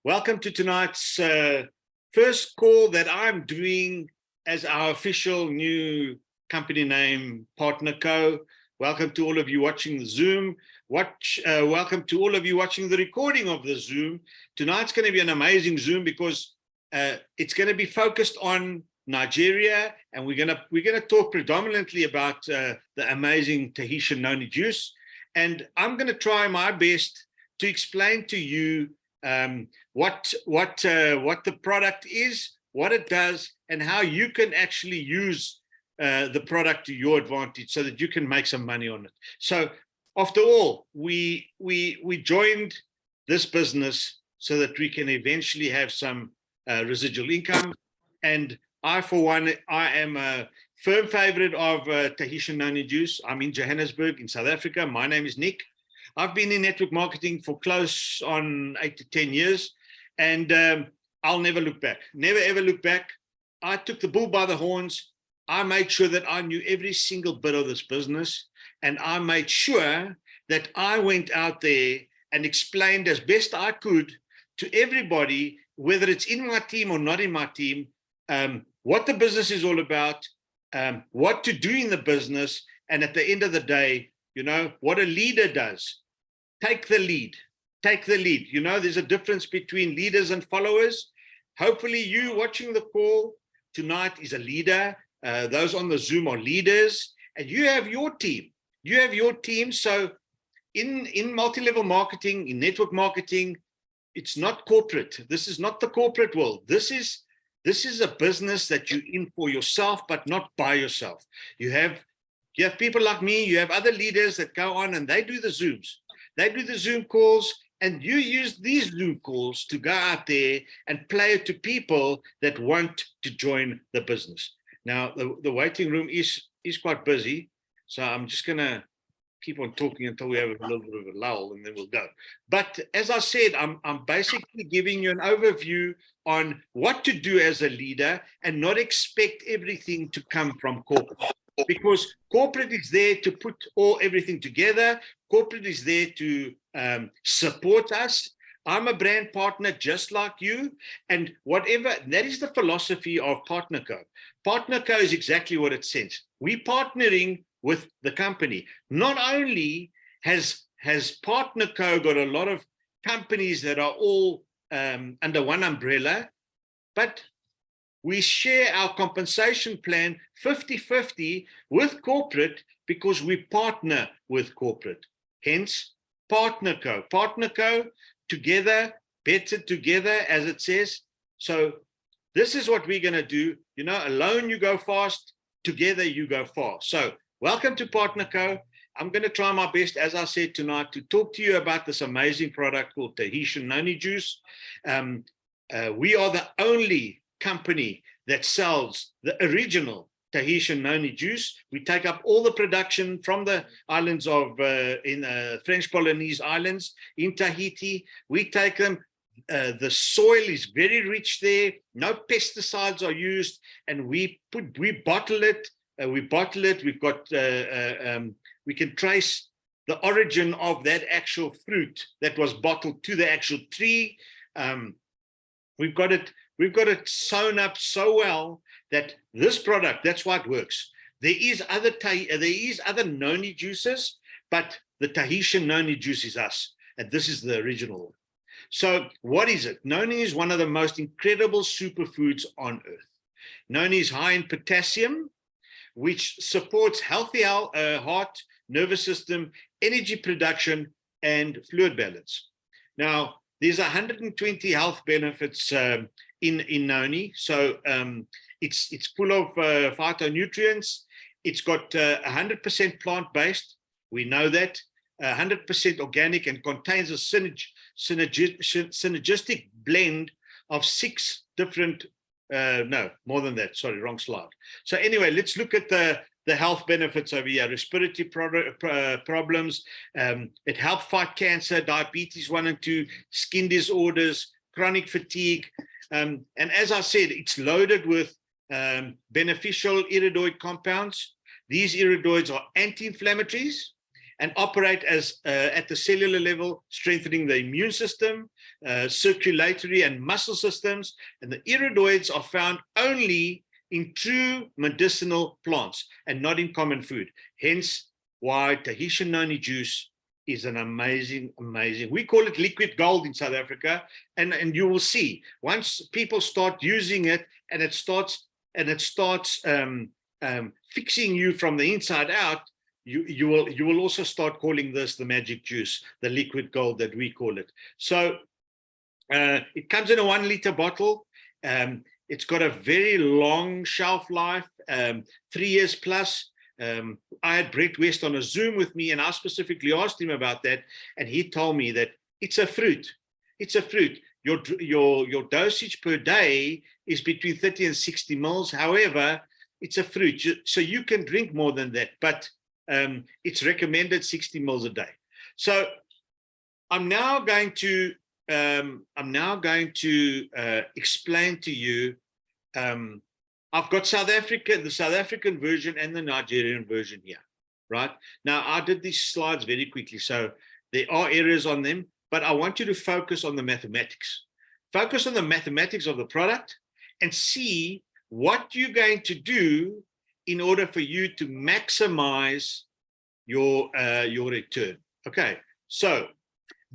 Welcome to tonight's first call that I'm doing as our official new company name, Partner Co. Welcome to all of you watching the Zoom. Welcome to all of you watching the recording of the Zoom. Tonight's going to be an amazing Zoom because it's going to be focused on Nigeria, and we're going to talk predominantly about the amazing Tahitian Noni juice. And I'm going to try my best to explain to you what the product is, what it does, and how you can actually use the product to your advantage so that you can make some money on it. So after all, we joined this business so that we can eventually have some residual income. And I, for one, I am a firm favorite of Tahitian Noni juice. I'm in Johannesburg in South Africa. My name is Nick. I've been in network marketing for close on 8 to 10 years, and I'll never look back. Never, ever look back. I took the bull by the horns. I made sure that I knew every single bit of this business, and I made sure that I went out there and explained as best I could to everybody, whether it's in my team or not in my team, what the business is all about, what to do in the business, and at the end of the day, you know, what a leader does. Take the lead. Take the lead. You know, there's a difference between leaders and followers. Hopefully you watching the call tonight is a leader. Those on the Zoom are leaders, and you have your team. You have your team. So in multi-level marketing, in network marketing, it's not corporate. This is not the corporate world. This is a business that you're in for yourself, but not by yourself. You have people like me, you have other leaders that go on and they do the Zooms. They do the Zoom calls, and you use these Zoom calls to go out there and play it to people that want to join the business. Now, the waiting room is quite busy, so I'm just going to keep on talking until we have a little bit of a lull, and then we'll go. But as I said, I'm basically giving you an overview on what to do as a leader and not expect everything to come from corporate. Because corporate is there to put everything together. Corporate is there to support us. I'm a brand partner just like you, and whatever, that is the philosophy of Partner Co. Partner Co is exactly what it says. We're partnering with the company. Not only has Partner Co got a lot of companies that are all under one umbrella, but we share our compensation plan 50-50 with corporate because we partner with corporate. Hence, Partner Co. Partner Co, together, better together, as it says. So this is what we're going to do. You know, alone you go fast, together you go far. So welcome to Partner Co. I'm going to try my best, as I said tonight, to talk to you about this amazing product called Tahitian Noni juice. We are the only company that sells the original Tahitian Noni juice. We take up all the production from the islands of in French Polynesian islands in Tahiti. We take them. The soil is very rich there. No pesticides are used, and we bottle it. We've got we can trace the origin of that actual fruit that was bottled to the actual tree. We've got it sewn up so well that this product, that's why it works. There is other Noni juices, but the Tahitian Noni juice is us, and this is the original one. So what is it? Noni is one of the most incredible superfoods on earth. Noni is high in potassium, which supports healthy heart, nervous system, energy production, and fluid balance. Now, there's 120 health benefits in Noni. So it's full of phytonutrients. It's got 100% plant-based. We know that. 100% organic, and contains a synergistic blend of 6 different, no, more than that. Sorry, wrong slide. So anyway, let's look at the health benefits over here. Respiratory problems. It helps fight cancer, diabetes 1 and 2, skin disorders, chronic fatigue. And as I said, it's loaded with beneficial iridoid compounds. These iridoids are anti-inflammatories, and operate as at the cellular level, strengthening the immune system, circulatory and muscle systems. And the iridoids are found only in true medicinal plants and not in common food. Hence why Tahitian Noni juice is an amazing, we call it liquid gold in South Africa. And you will see once people start using it and it starts fixing you from the inside out, you will also start calling this the magic juice, the liquid gold that we call it. So it comes in a 1 liter bottle. It's got a very long shelf life, 3 years plus. I had Brett West on a Zoom with me, and I specifically asked him about that, and he told me that it's a fruit. It's a fruit. Your dosage per day is between 30 and 60 mils. However, it's a fruit, so you can drink more than that, but it's recommended 60 mils a day. So I'm now going to explain to you. I've got the South African version and the Nigerian version here, right? Now, I did these slides very quickly, so there are errors on them, but I want you to focus on the mathematics. Focus on the mathematics of the product and see what you're going to do in order for you to maximize your return. Okay, so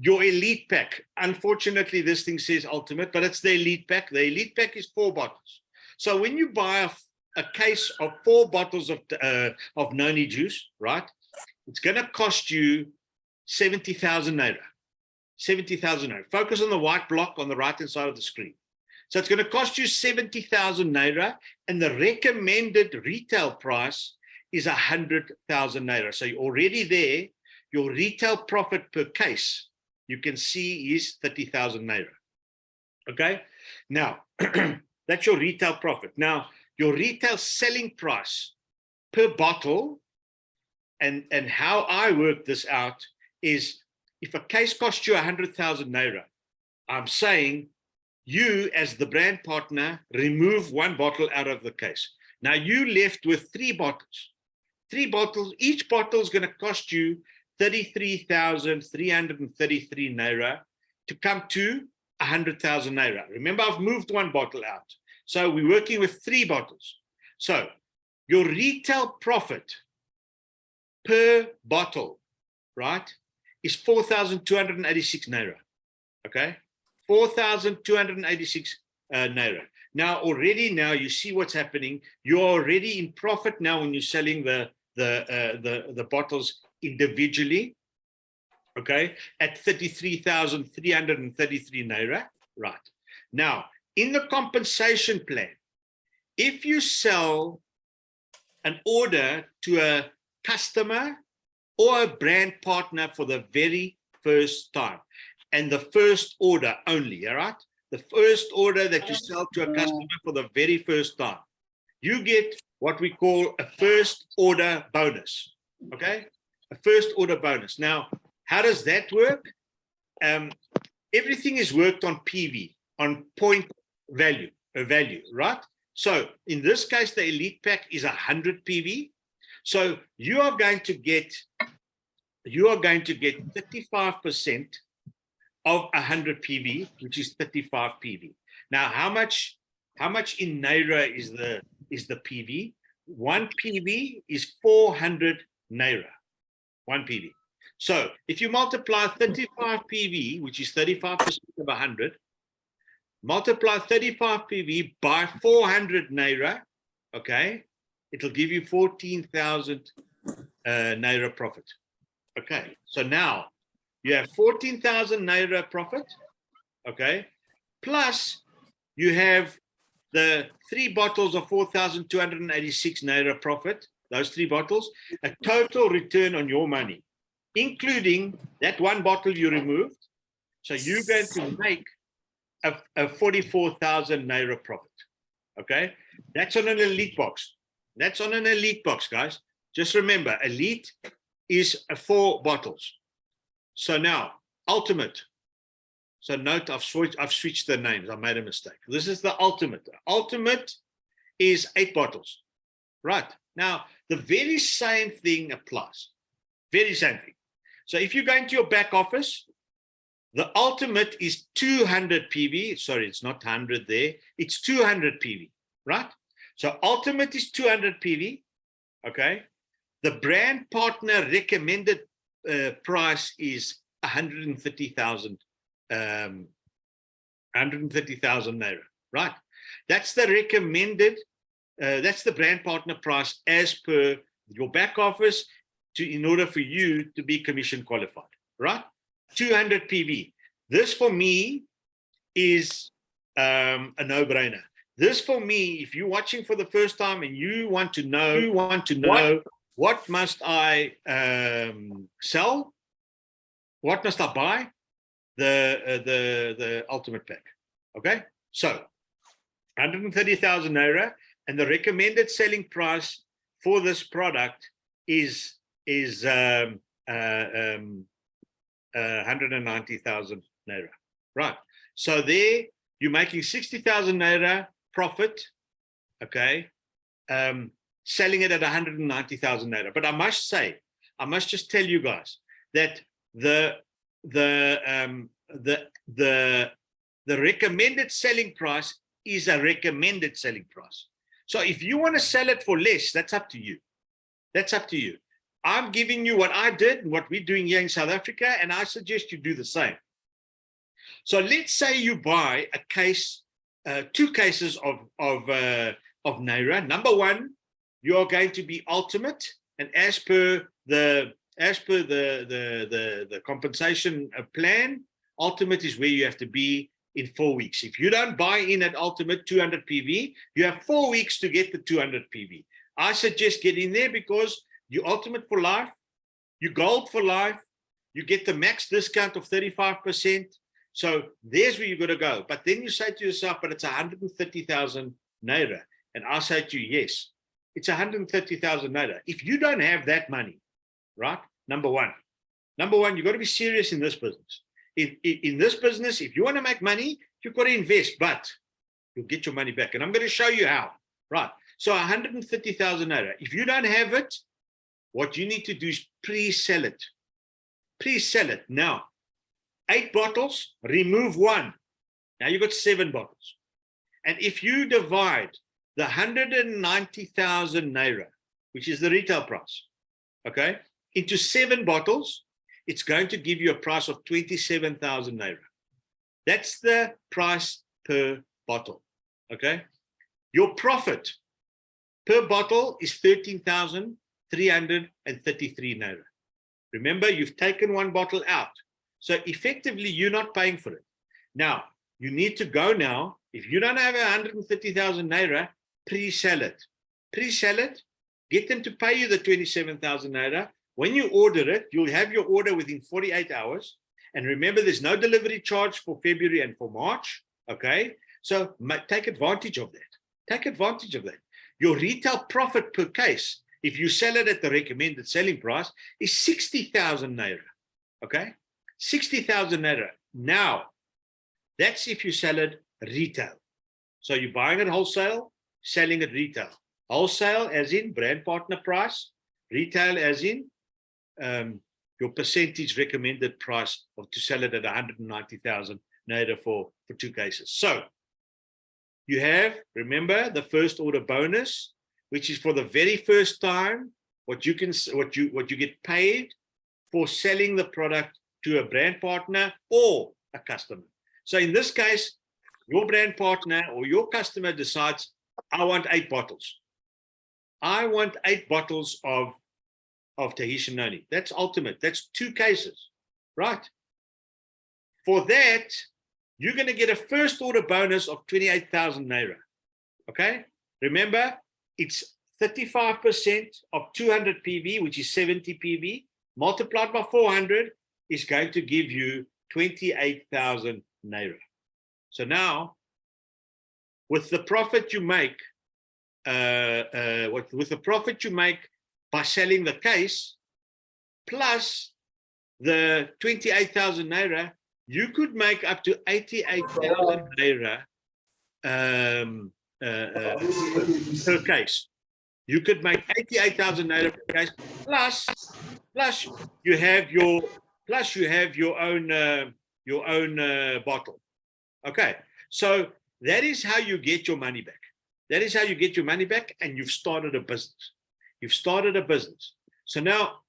your elite pack. Unfortunately, this thing says ultimate, but it's the elite pack. The elite pack is 4 bottles. So when you buy a case of 4 bottles of Noni juice, right, it's going to cost you 70,000 naira. 70,000 naira. Focus on the white block on the right-hand side of the screen. So it's going to cost you 70,000 naira, and the recommended retail price is 100,000 naira. So you're already there. Your retail profit per case, you can see, is 30,000 naira. Okay? Now, that's your retail profit. Now, your retail selling price per bottle, and how I work this out is, if a case costs you 100,000 naira, I'm saying you, as the brand partner, remove 1 bottle out of the case. Now you left with 3 bottles. 3 bottles. Each bottle is going to cost you 33,333 naira to come to 100,000 naira. Remember, I've moved 1 bottle out. So we're working with 3 bottles. So your retail profit per bottle, right, is 4,286 naira. Okay, 4,286 naira. Now already, now you see what's happening. You're already in profit now when you're selling the bottles individually. Okay, at 33,333 naira. Right. Now, in the compensation plan, if you sell an order to a customer or a brand partner for the very first time, and the first order only, all right? The first order that you sell to a customer for the very first time, you get what we call a first order bonus, okay? A first order bonus. Now, how does that work? Everything is worked on PV, on point value, right? So in this case, the elite pack is 100 PV. So you are going to get 35% of 100 PV, which is 35 PV. Now, how much in naira is the PV? 1 PV is 400 naira. 1 PV. So if you multiply 35 PV, which is 35% of 100, multiply 35 PV by 400 naira, okay, it'll give you 14,000 naira profit. Okay, so now you have 14,000 naira profit, okay, plus you have the 3 bottles of 4,286 naira profit, those 3 bottles, a total return on your money, including that 1 bottle you removed. So you're going to make a 44,000 naira profit, okay? That's on an elite box. That's on an elite box, guys. Just remember, elite is 4 bottles. So now, ultimate. So note, I've switched the names. I made a mistake. This is the ultimate. Ultimate is 8 bottles. Right. Now, the very same thing applies. Very same thing. So if you go into your back office, the ultimate is 200 PV. Sorry, it's not 100 there. It's 200 PV, right? So ultimate is 200 PV, okay? The brand partner recommended price is 130,000 naira, right? That's the recommended, that's the brand partner price as per your back office in order for you to be commission qualified, right? 200 PV. This for me is a no-brainer. This for me, if you're watching for the first time and you want to know, what must I sell? What must I buy? The ultimate pack. Okay, so 130,000 naira, and the recommended selling price for this product is 190,000 naira. Right. So there you're making 60,000 naira profit. Okay. Selling it at 190,000 naira. But I must just tell you guys that the recommended selling price is a recommended selling price. So if you want to sell it for less, that's up to you. That's up to you. I'm giving you what I did and what we're doing here in South Africa, and I suggest you do the same. So let's say you buy a case, 2 cases of naira. Number 1, you are going to be ultimate, and as per the compensation plan, ultimate is where you have to be in 4 weeks. If you don't buy in at ultimate 200 PV, you have 4 weeks to get the 200 PV. I suggest get in there because you ultimate for life, you gold for life, you get the max discount of 35%. So there's where you're going to go. But then you say to yourself, but it's 130,000 naira. And I say to you, yes, it's 130,000 naira. If you don't have that money, right? Number one, you've got to be serious in this business. In this business, if you want to make money, you've got to invest, but you'll get your money back. And I'm going to show you how, right? So 130,000 naira. If you don't have it, what you need to do is pre-sell it. Pre-sell it. Now, 8 bottles, remove 1. Now you've got 7 bottles. And if you divide the 190,000 naira, which is the retail price, okay, into 7 bottles, it's going to give you a price of 27,000 naira. That's the price per bottle, okay? Your profit per bottle is 13,333 naira. Remember, you've taken 1 bottle out. So effectively, you're not paying for it. Now, you need to go now. If you don't have 130,000 naira, pre-sell it. Pre-sell it, get them to pay you the 27,000 naira. When you order it, you'll have your order within 48 hours. And remember, there's no delivery charge for February and for March, okay? So take advantage of that. Take advantage of that. Your retail profit per case, if you sell it at the recommended selling price, is 60,000 naira, okay? 60,000 naira. Now, that's if you sell it retail. So you're buying it wholesale, selling it retail. Wholesale as in brand partner price, retail as in your percentage recommended price to sell it at 190,000 naira for 2 cases. So you have, remember, the first order bonus, which is for the very first time, what you get paid for selling the product to a brand partner or a customer. So in this case, your brand partner or your customer decides, I want 8 bottles. I want 8 bottles of Tahitian Noni. That's ultimate. That's 2 cases, right? For that, you're going to get a first order bonus of 28,000 naira. Okay? Remember, it's 35% of 200 PV, which is 70 PV, multiplied by 400 is going to give you 28,000 naira. So now, with the profit you make, with the profit you make by selling the case, plus the 28,000 naira, you could make up to 88,000 naira per case. You could make 88,000 naira per case, plus plus you have your own bottle. Okay, so that is how you get your money back. That is how you get your money back, and you've started a business. You've started a business. So now,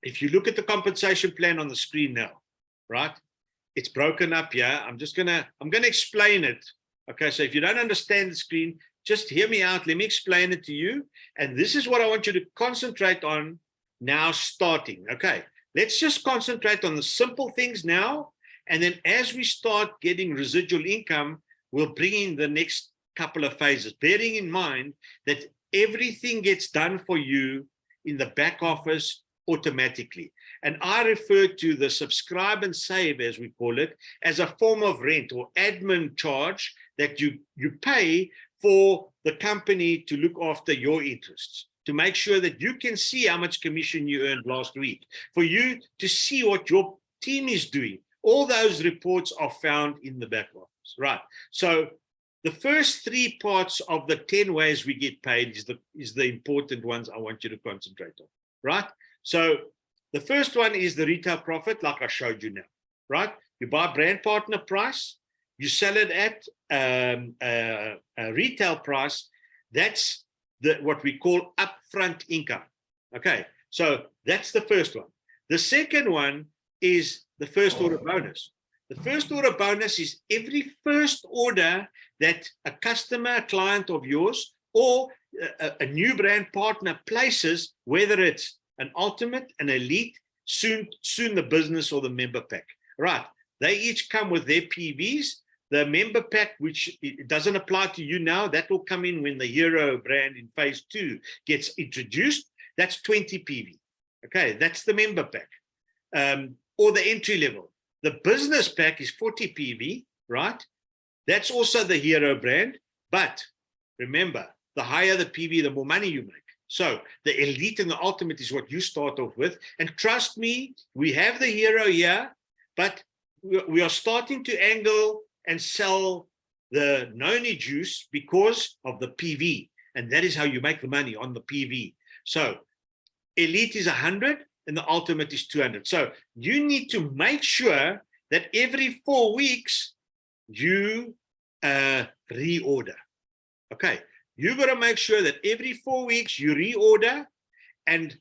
if you look at the compensation plan on the screen now, right? It's broken up here. I'm gonna explain it. Okay, so if you don't understand the screen, just hear me out. Let me explain it to you. And this is what I want you to concentrate on now starting. Okay, let's just concentrate on the simple things now. And then as we start getting residual income, we'll bring in the next couple of phases, bearing in mind that everything gets done for you in the back office automatically. And I refer to the subscribe and save, as we call it, as a form of rent or admin charge that you pay for the company to look after your interests, to make sure that you can see how much commission you earned last week, for you to see what your team is doing. All those reports are found in the back office, right? So the first 3 parts of the 10 ways we get paid is the important ones I want you to concentrate on, right? So the first one is the retail profit, like I showed you now, right? You buy brand partner price, you sell it at a retail price. That's what we call upfront income. Okay, so that's the first one. The second one is the first order bonus. The first order bonus is every first order that a customer, a client of yours, or a new brand partner places, whether it's an ultimate, an elite, soon the business or the member pack, right? They each come with their PVs. The member pack, which it doesn't apply to you now, that will come in when the hero brand in phase 2 gets introduced. That's 20 PV. Okay, that's the member pack, or the entry level. The business pack is 40 PV, right? That's also the hero brand. But remember, the higher the PV, the more money you make. So the elite and the ultimate is what you start off with. And trust me, we have the hero here, but we are starting to angle and sell the Noni juice because of the PV. And that is how you make the money, on the PV. So elite is 100 and the ultimate is 200. So you need to make sure that every 4 weeks you reorder. Okay, you got to make sure that every 4 weeks you reorder, and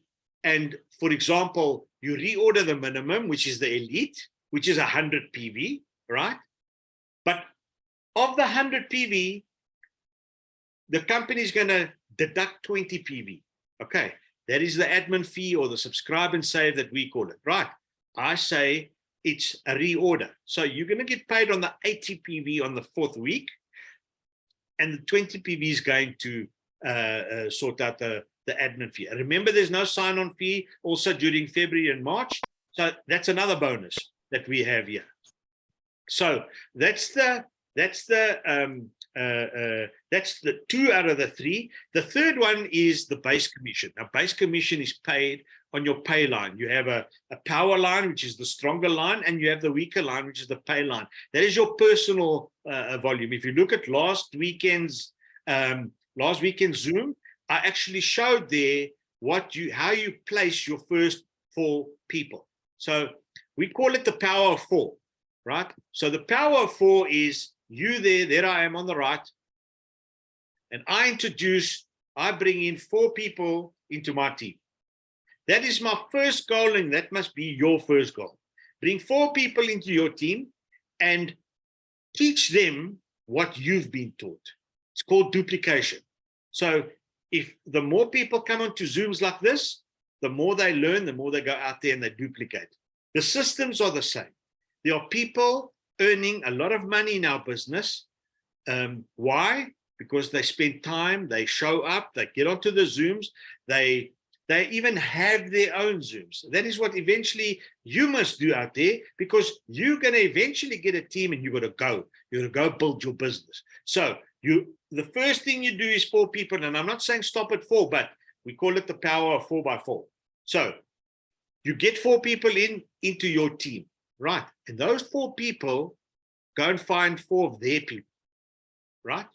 for example, you reorder the minimum, which is the elite, which is 100 PV, right? But of the 100 PV, the company is going to deduct 20 PV. Okay, that is the admin fee or the subscribe and save that we call it, right? I say it's a reorder. So you're going to get paid on the 80 PV on the 4th week, and the 20 PV is going to sort out the admin fee. And remember, there's no sign-on fee also during February and March. So that's another bonus that we have here. So that's the 2 out of the 3. The third one is the base commission. Now, base commission is paid on your pay line. You have a power line, which is the stronger line, and you have the weaker line, which is the pay line. That is your personal volume. If you look at last weekend's Zoom, I actually showed there how you place your first 4 people. So we call it the power of 4, right? So the power of 4 is you there I am on the right, and I bring in 4 people into my team. That is my first goal, and that must be your first goal. Bring 4 people into your team and teach them what you've been taught. It's called duplication. So if the more people come onto Zooms like this, the more they learn, the more they go out there and they duplicate. The systems are the same. There are people earning a lot of money in our business. Why? Because they spend time, they show up, they get onto the Zooms, they even have their own Zooms. That is what eventually you must do out there, because you're going to eventually get a team and you're going to go build your business. So the first thing you do is 4 people, and I'm not saying stop at 4, but we call it the power of 4x4. So you get 4 people into your team, right? And those 4 people go and find 4 of their people, right?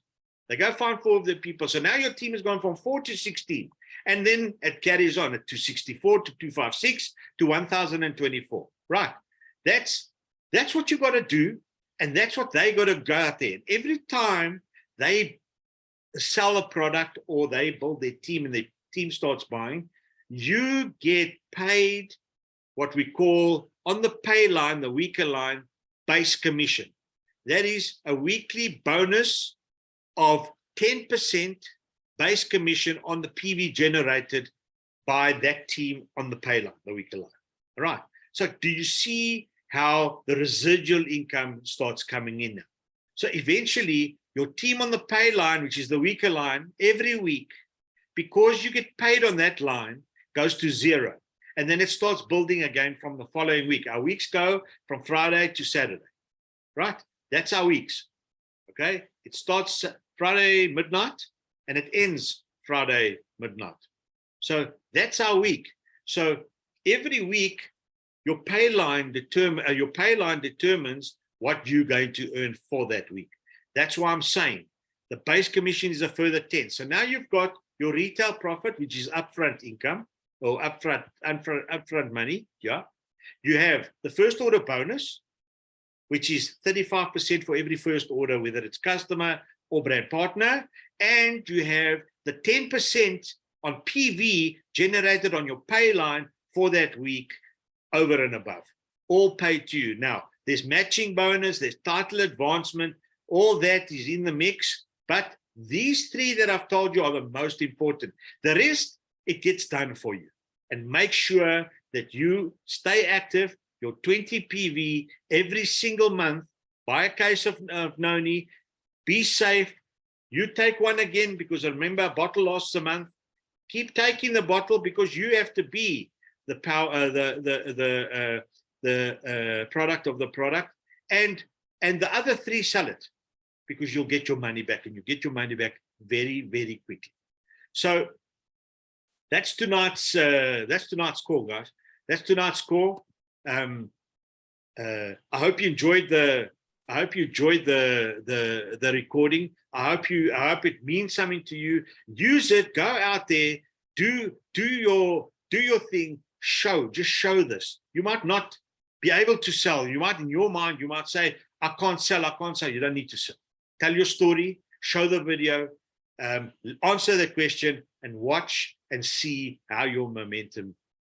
They go find 4 of the people. So now your team has gone from 4 to 16. And then it carries on at 264 to 256 to 1024. Right. That's what you got to do. And that's what they got to go out there. And every time they sell a product or they build their team and their team starts buying, you get paid what we call on the pay line, the weaker line, base commission. That is a weekly bonus of 10% base commission on the PV generated by that team on the pay line, the weaker line. All right. So do you see how the residual income starts coming in now? So eventually your team on the pay line, which is the weaker line, every week, because you get paid on that line, goes to 0. And then it starts building again from the following week. Our weeks go from Friday to Saturday, right? That's our weeks, okay? It starts Friday midnight and it ends Friday midnight. So that's our week. So every week, your pay line determines what you're going to earn for that week. That's why I'm saying the base commission is a further 10. So now you've got your retail profit, which is upfront income or upfront money. Yeah. You have the first order bonus, which is 35% for every first order, whether it's customer or brand partner. And you have the 10% on PV generated on your pay line for that week over and above, all paid to you. Now, there's matching bonus, there's title advancement, all that is in the mix. But these 3 that I've told you are the most important. The rest, it gets done for you. And make sure that you stay active, your 20 PV every single month. Buy a case of Noni, be safe. You take one again, because remember, a bottle lasts a month. Keep taking the bottle, because you have to be the power, the product of the product, and the other 3 sell it, because you'll get your money back, and you get your money back very, very quickly. So that's tonight's call, guys. That's tonight's call. I hope you enjoyed the recording. I hope it means something to you. Use it. Go out there. Do your thing. Just show this. You might not be able to sell. You might, in your mind, you might say, I can't sell. You don't need to sell. Tell your story. Show the video. Answer the question and watch and see how your momentum